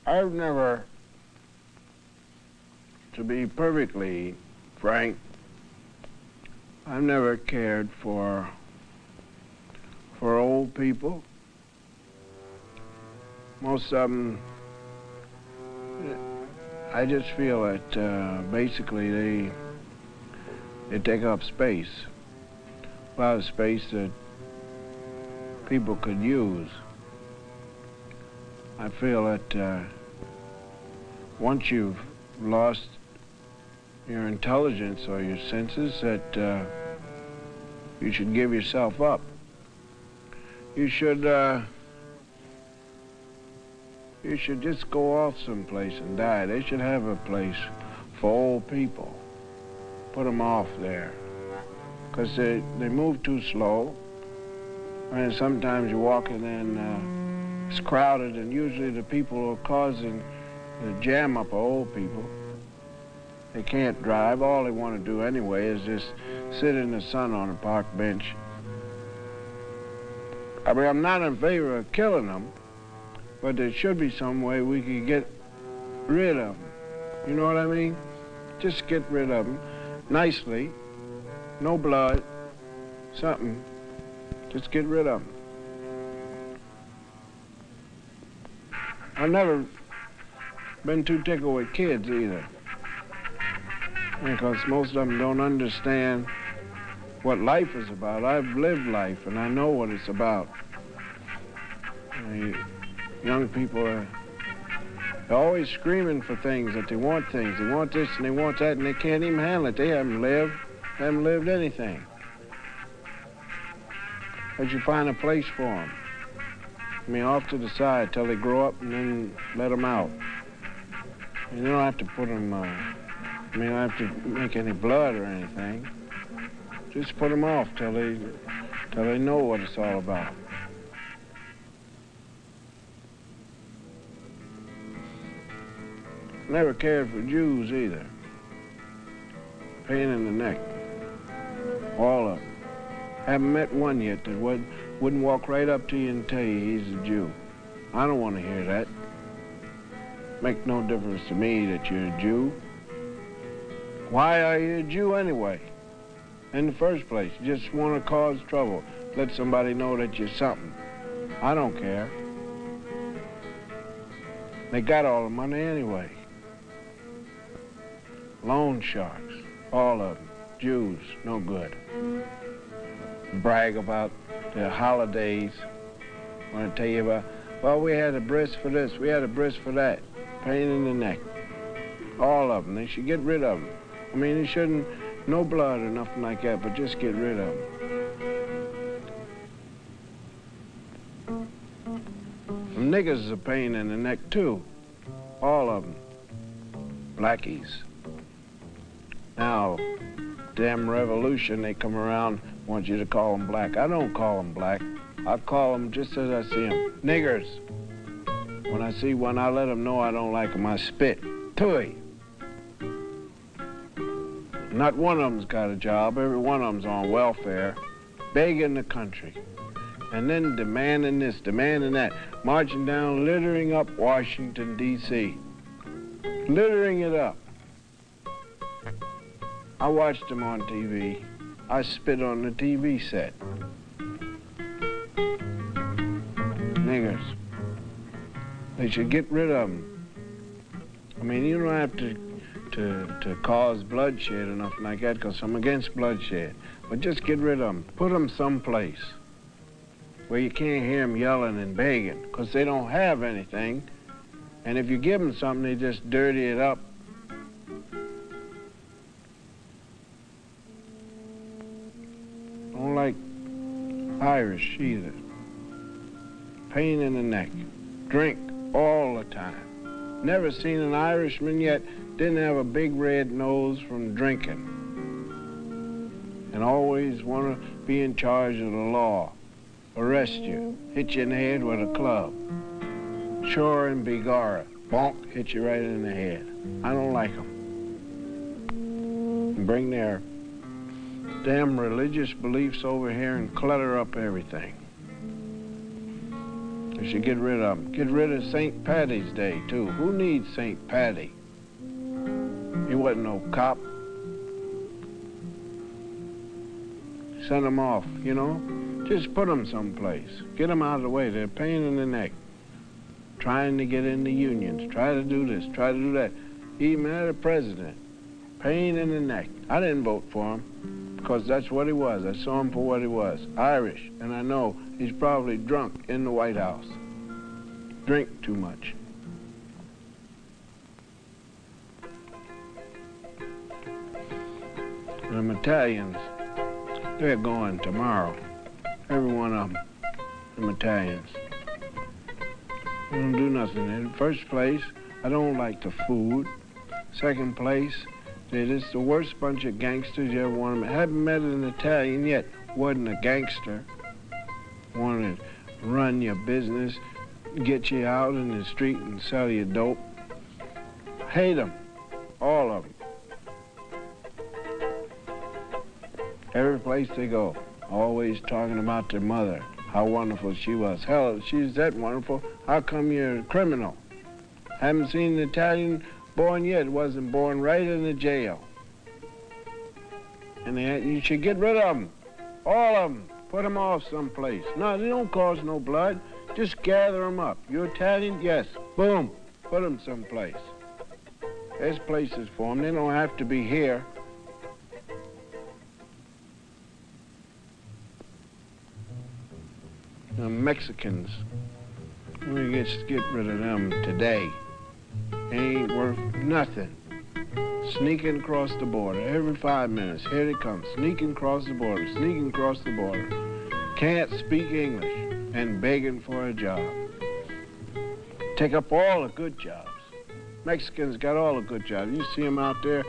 I've never, to be perfectly frank, I've never cared for old people. Most of them, I just feel that basically they take up space, a lot of space that people could use. I feel that once you've lost your intelligence or your senses, that you should give yourself up. You should just go off someplace and die. They should have a place for old people. Put them off there, because they move too slow. And sometimes you walk in and it's crowded, and usually the people who are causing the jam up are old people. They can't drive. All they want to do anyway is just sit in the sun on a park bench. I mean, I'm not in favor of killing them, but there should be some way we could get rid of them. You know what I mean? Just get rid of them nicely, no blood, something. Just get rid of them. I've never been too tickled with kids either, because most of them don't understand what life is about. I've lived life and I know what it's about. Young people they're always screaming for things, that they want things. They want this and they want that, and they can't even handle it. They haven't lived anything. But you find a place for them. I mean, off to the side till they grow up, and then let them out. You don't have to put them, you don't have to make any blood or anything. Just put them off till they know what it's all about. Never cared for Jews either. Pain in the neck. All of them. Haven't met one yet that wouldn't walk right up to you and tell you he's a Jew. I don't want to hear that. Make no difference to me that you're a Jew. Why are you a Jew anyway? In the first place, you just want to cause trouble. Let somebody know that you're something. I don't care. They got all the money anyway. Loan sharks, all of them. Jews, no good. Brag about their holidays. Want to tell you about, well, we had a bris for this, we had a bris for that. Pain in the neck. All of them. They should get rid of them. I mean, they shouldn't, no blood or nothing like that, but just get rid of them. Them niggers is a pain in the neck, too. All of them. Blackies. Now, damn revolution, they come around, want you to call them black. I don't call them black. I call them just as I see them. Niggers. When I see one, I let them know I don't like them. I spit. Tui. Not one of them's got a job. Every one of them's on welfare, begging the country. And then demanding this, demanding that. Marching down, littering up Washington, D.C. Littering it up. I watched them on TV. I spit on the TV set. Niggers. They should get rid of them. I mean, you don't have to cause bloodshed or nothing like that, because I'm against bloodshed. But just get rid of them. Put them someplace where you can't hear them yelling and begging, because they don't have anything. And if you give them something, they just dirty it up. Don't like Irish either. Pain in the neck. Drink all the time. Never seen an Irishman yet didn't have a big red nose from drinking. And always want to be in charge of the law. Arrest you. Hit you in the head with a club. Shore and Begara. Bonk, hit you right in the head. I don't like them. Bring their damn religious beliefs over here and clutter up everything. We should get rid of them. Get rid of St. Paddy's Day, too. Who needs St. Paddy? He wasn't no cop. Send them off, you know? Just put them someplace. Get them out of the way. They're a pain in the neck. Trying to get in the unions. Try to do this, try to do that. Even had a president. Pain in the neck. I didn't vote for him because that's what he was. I saw him for what he was. Irish. And I know he's probably drunk in the White House. Drink too much. Them Italians, they're going tomorrow. Every one of them, them Italians. They don't do nothing. In first place, I don't like the food. Second place, they're just the worst bunch of gangsters you ever want to meet. Haven't met an Italian yet. Wasn't a gangster. Wanted to run your business, get you out in the street and sell you dope. Hate them. All of them. Every place they go, always talking about their mother, how wonderful she was. Hell, if she's that wonderful, how come you're a criminal? Haven't seen an Italian born yet, wasn't born right in the jail. And you should get rid of them, all of them. Put them off someplace. No, they don't cause no blood. Just gather them up. You're Italian? Yes. Boom. Put them someplace. There's places for them. They don't have to be here. The Mexicans, we get rid of them today. They ain't worth nothing. Sneaking across the border every 5 minutes. Here they come, sneaking across the border, sneaking across the border. Can't speak English and begging for a job. Take up all the good jobs. Mexicans got all the good jobs. You see them out there.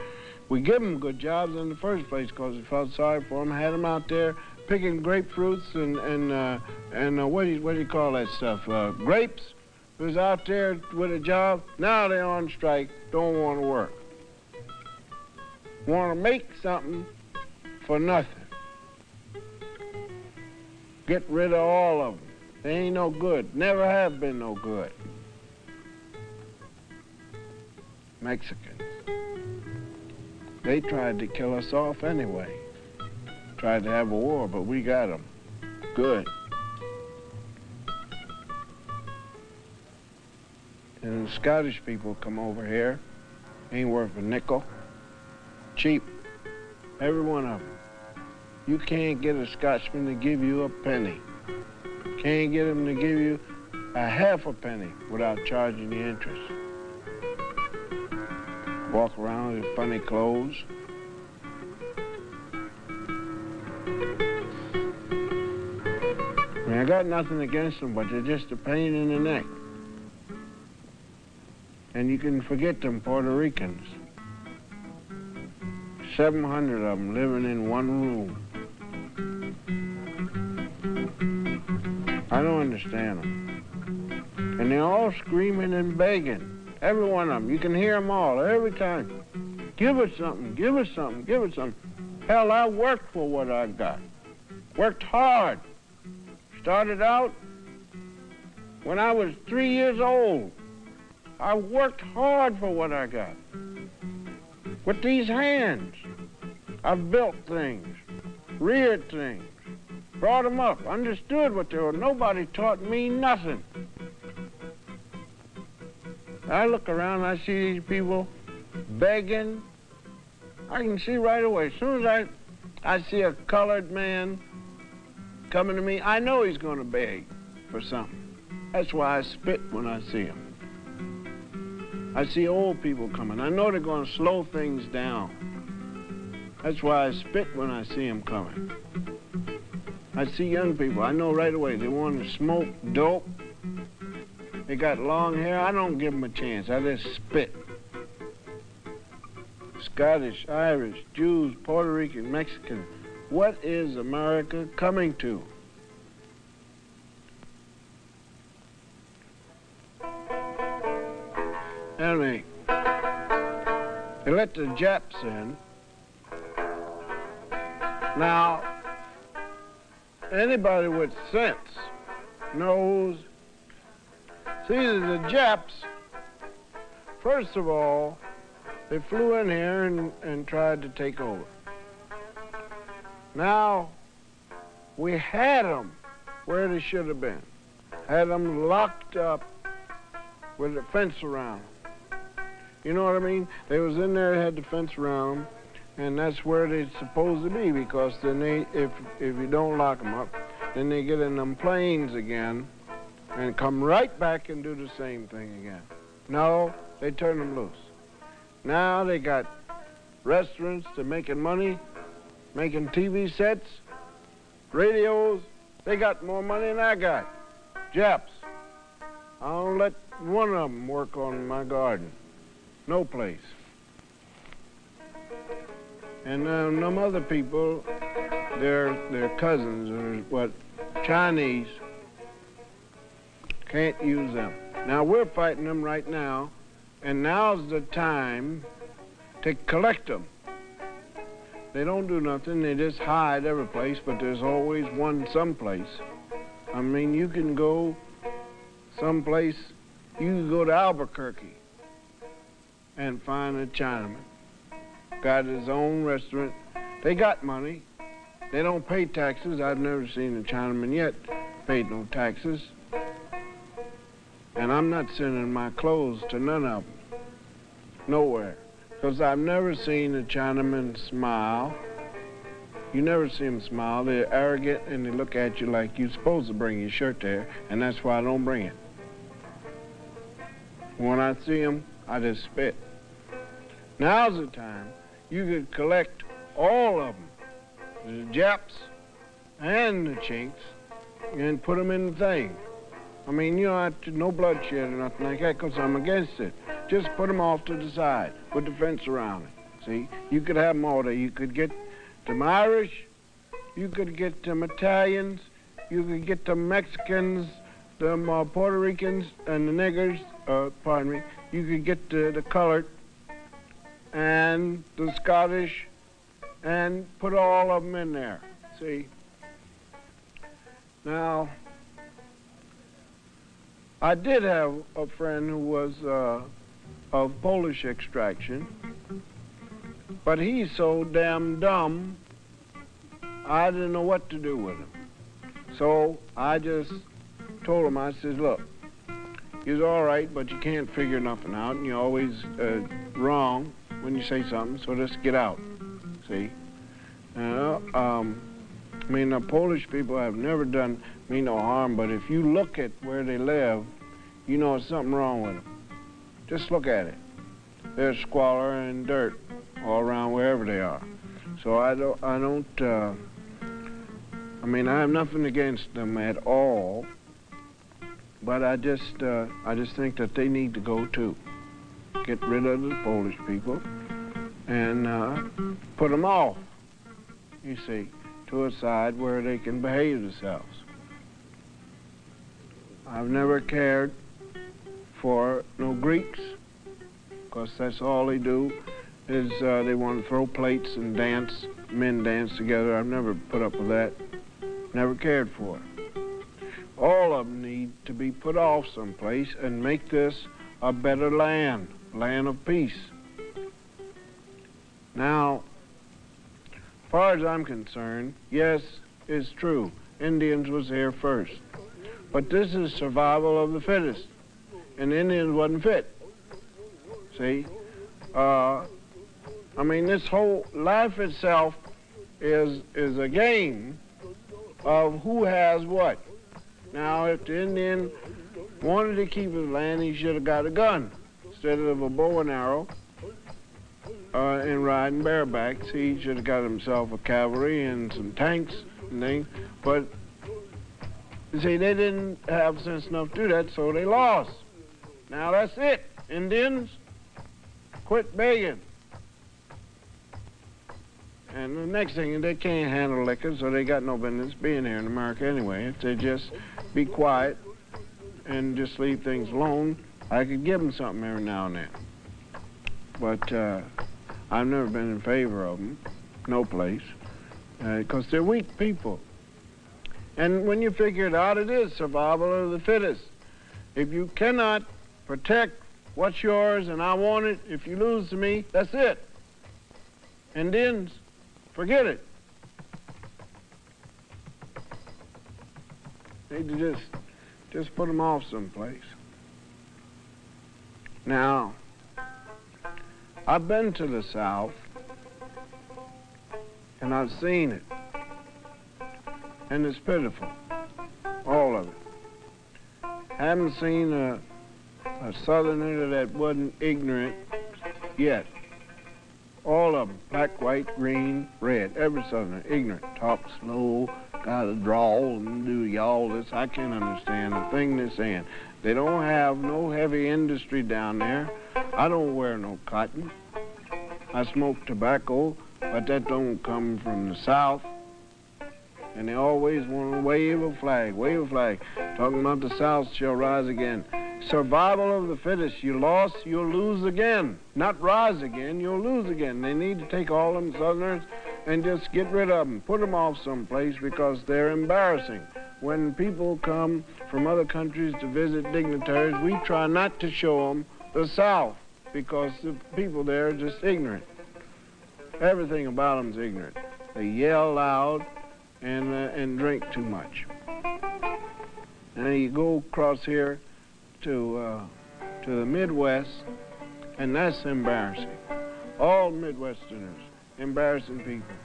We give them good jobs in the first place because we felt sorry for them. Had them out there picking grapefruits and what do you call that stuff? Grapes. Was out there with a job. Now they're on strike. Don't want to work. Want to make something for nothing. Get rid of all of them. They ain't no good. Never have been no good. Mexicans. They tried to kill us off anyway. Tried to have a war, but we got them. Good. And the Scottish people come over here. Ain't worth a nickel. Cheap. Every one of them. You can't get a Scotsman to give you a penny. Can't get him to give you a half a penny without charging the interest. Walk around in funny clothes. I mean, I got nothing against them, but they're just a pain in the neck. And you can forget them Puerto Ricans. 700 of them living in one room. I don't understand them. And they're all screaming and begging. Every one of them. You can hear them all every time. Give us something, give us something, give us something. Hell, I worked for what I got. Worked hard. Started out when I was 3 years old. I worked hard for what I got. With these hands, I've built things, reared things, brought them up, understood what they were. Nobody taught me nothing. I look around, I see these people begging. I can see right away. As soon as I see a colored man coming to me, I know he's going to beg for something. That's why I spit when I see him. I see old people coming. I know they're going to slow things down. That's why I spit when I see them coming. I see young people. I know right away they want to smoke dope. They got long hair. I don't give them a chance. I just spit. Scottish, Irish, Jews, Puerto Rican, Mexican. What is America coming to? Anyway, they let the Japs in. Now, anybody with sense knows, see, the Japs, first of all, they flew in here and tried to take over. Now, we had them where they should have been. Had them locked up with a fence around them. You know what I mean? They was in there, had the fence around them, and that's where they're supposed to be, because then they, if you don't lock them up, then they get in them planes again and come right back and do the same thing again. No, they turn them loose. Now they got restaurants, they're making money, making TV sets, radios. They got more money than I got. Japs. I don't let one of them work on my garden. No place. And them other people, their cousins or what, Chinese, can't use them. Now we're fighting them right now, and now's the time to collect them. They don't do nothing, they just hide every place, but there's always one someplace. I mean, you can go someplace, you can go to Albuquerque and find a Chinaman. Got his own restaurant. They got money. They don't pay taxes. I've never seen a Chinaman yet paid no taxes. And I'm not sending my clothes to none of them. Nowhere. Because I've never seen a Chinaman smile. You never see them smile. They're arrogant and they look at you like you're supposed to bring your shirt there, and that's why I don't bring it. When I see them, I just spit. Now's the time you could collect all of them, the Japs and the Chinks, and put them in the thing. I mean, you don't have to, no bloodshed or nothing like that, because I'm against it. Just put them off to the side, put the fence around it. See, you could have them all there. You could get them Irish, you could get them Italians, you could get them Mexicans, them Puerto Ricans, and the niggers, pardon me, you could get the colored and the Scottish, and put all of them in there, see? Now, I did have a friend who was of Polish extraction, but he's so damn dumb, I didn't know what to do with him. So I just told him, I said, look, you're all right, but you can't figure nothing out, and you're always wrong when you say something, so just get out, see? I mean, the Polish people have never done me no harm, but if you look at where they live, you know there's something wrong with them. Just look at it. There's squalor and dirt all around wherever they are. So I mean, I have nothing against them at all, but I just think that they need to go too. Get rid of the Polish people and put them off, you see, to a side where they can behave themselves. I've never cared for no Greeks, because that's all they do is they want to throw plates and dance, men dance together. I've never put up with that, never cared for it. All of them need to be put off someplace and make this a better land of peace. Now, as far as I'm concerned, yes, it's true. Indians was here first. But this is survival of the fittest. And the Indians wasn't fit. See? I mean, this whole life itself is a game of who has what. Now, if the Indian wanted to keep his land, he should have got a gun instead of a bow and arrow and riding bareback. See, he should have got himself a cavalry and some tanks and things. But, you see, they didn't have sense enough to do that, so they lost. Now, that's it. Indians, quit begging. And the next thing, they can't handle liquor, so they got no business being here in America anyway. If they just be quiet and just leave things alone, I could give them something every now and then. But I've never been in favor of them, no place, because they're weak people. And when you figure it out, it is survival of the fittest. If you cannot protect what's yours and I want it, if you lose to me, that's it. And then forget it. Need to just put them off someplace. Now, I've been to the South, and I've seen it, and it's pitiful, all of it. Haven't seen a Southerner that wasn't ignorant yet. All of them, black, white, green, red, every Southerner, ignorant, talk slow, got a drawl and do all this. I can't understand a thing they're saying. They don't have no heavy industry down there. I don't wear no cotton. I smoke tobacco, but that don't come from the South. And they always want to wave a flag, talking about the South shall rise again. Survival of the fittest. You lost, you'll lose again. Not rise again, you'll lose again. They need to take all them Southerners and just get rid of them, put them off someplace because they're embarrassing. When people come from other countries to visit dignitaries, we try not to show them the South because the people there are just ignorant. Everything about them's ignorant. They yell loud and drink too much. Now you go across here to the Midwest, and that's embarrassing. All Midwesterners, embarrassing people.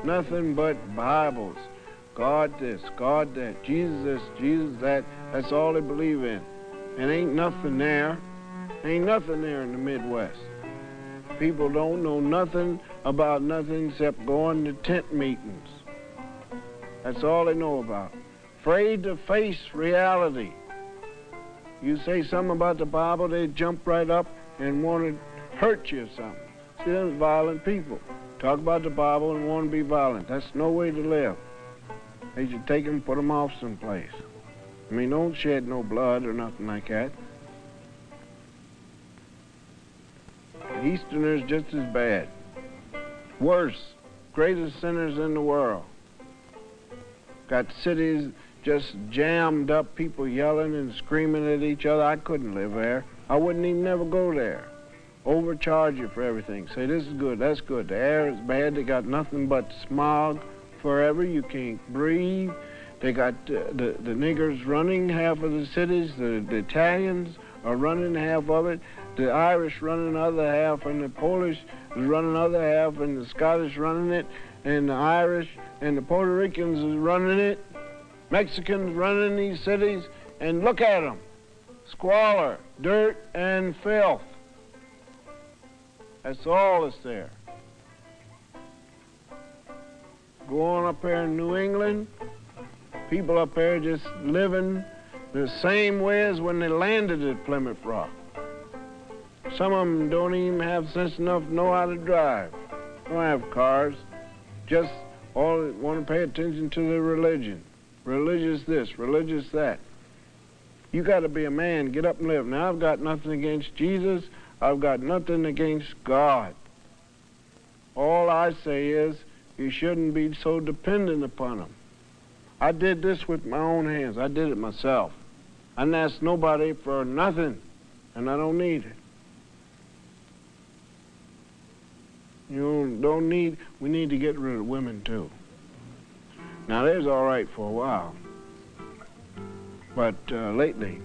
Nothing but Bibles. God this, God that, Jesus this, Jesus that. That's all they believe in. And ain't nothing there. Ain't nothing there in the Midwest. People don't know nothing about nothing except going to tent meetings. That's all they know about. Afraid to face reality. You say something about the Bible, they jump right up and want to hurt you or something. See, those violent people. Talk about the Bible and want to be violent. That's no way to live. They should take them and put them off someplace. I mean, don't shed no blood or nothing like that. Easterners just as bad. Worse. Greatest sinners in the world. Got cities just jammed up, people yelling and screaming at each other. I couldn't live there. I wouldn't even never go there. Overcharge you for everything. Say this is good, that's good. The air is bad. They got nothing but smog forever. You can't breathe. They got the niggers running half of the cities. The Italians are running half of it. The Irish running the other half, and the Polish is running the other half, and the Scottish running it, and the Irish and the Puerto Ricans is running it. Mexicans running these cities, and look at them. Squalor, dirt, and filth. That's all that's there. Go on up there in New England, people up there just living the same way as when they landed at Plymouth Rock. Some of them don't even have sense enough to know how to drive. Don't have cars. Just all want to pay attention to their religion. Religious this, religious that. You got to be a man, get up and live. Now, I've got nothing against Jesus. I've got nothing against God. All I say is you shouldn't be so dependent upon him. I did this with my own hands. I did it myself. I didn't ask nobody for nothing, and I don't need it. You don't need, we need to get rid of women too. Now, there's all right for a while. But lately,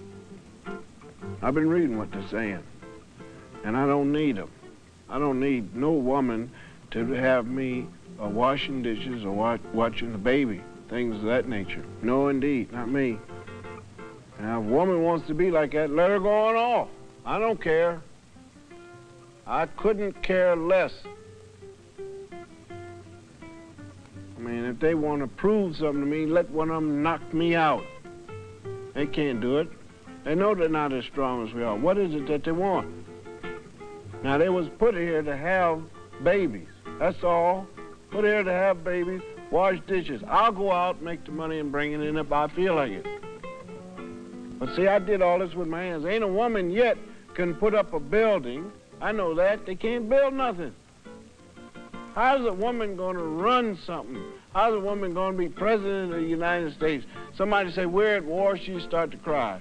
I've been reading what they're saying, and I don't need them. I don't need no woman to have me washing dishes or watching the baby, things of that nature. No, indeed, not me. Now, if a woman wants to be like that, let her go on off. I don't care. I couldn't care less. I mean, if they want to prove something to me, let one of them knock me out. They can't do it. They know they're not as strong as we are. What is it that they want? Now, they was put here to have babies. That's all. Put here to have babies, wash dishes. I'll go out, make the money, and bring it in if I feel like it. But see, I did all this with my hands. Ain't a woman yet can put up a building. I know that. They can't build nothing. How's a woman going to run something? How's a woman going to be president of the United States? Somebody say, we're at war, she start to cry.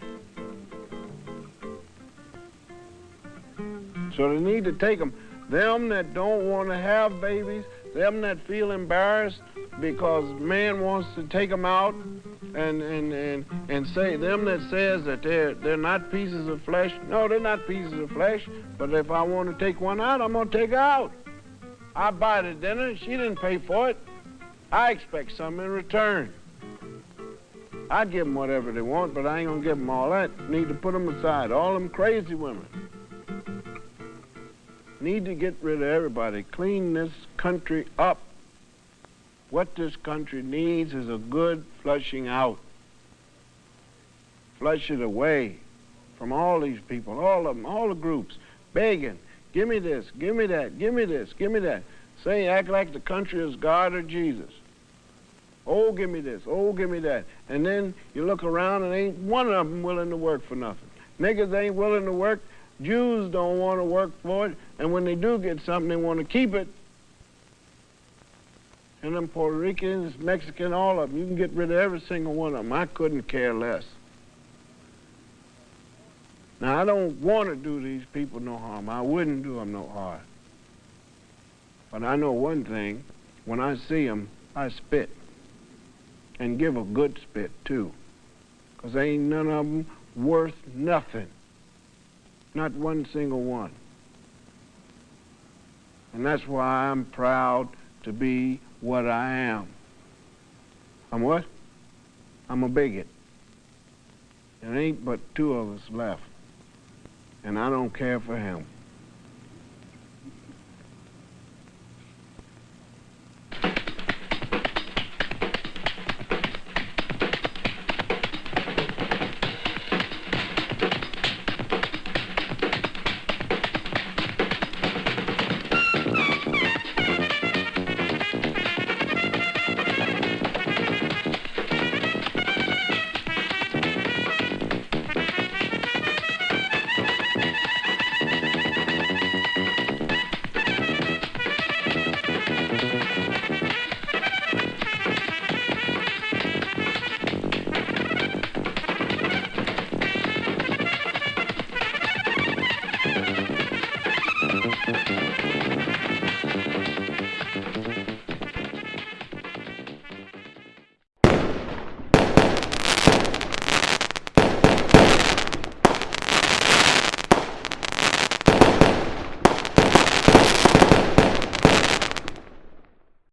So they need to take them. Them that don't want to have babies, them that feel embarrassed because man wants to take them out, and say, them that says that they're not pieces of flesh. No, they're not pieces of flesh, but if I want to take one out, I'm going to take her out. I buy the dinner, she didn't pay for it. I expect something in return. I'd give them whatever they want, but I ain't gonna give them all that. Need to put them aside, all them crazy women. Need to get rid of everybody, clean this country up. What this country needs is a good flushing out. Flush it away from all these people, all of them, all the groups, begging, give me this, give me that, give me this, give me that. Say, act like the country is God or Jesus. Oh, give me this, oh, give me that. And then you look around and ain't one of them willing to work for nothing. Niggas ain't willing to work. Jews don't want to work for it. And when they do get something, they want to keep it. And them Puerto Ricans, Mexican, all of them, you can get rid of every single one of them. I couldn't care less. Now, I don't want to do these people no harm. I wouldn't do them no harm. But I know one thing. When I see them, I spit. And give a good spit, too. Because ain't none of them worth nothing. Not one single one. And that's why I'm proud to be what I am. I'm what? I'm a bigot. There ain't but two of us left. And I don't care for him.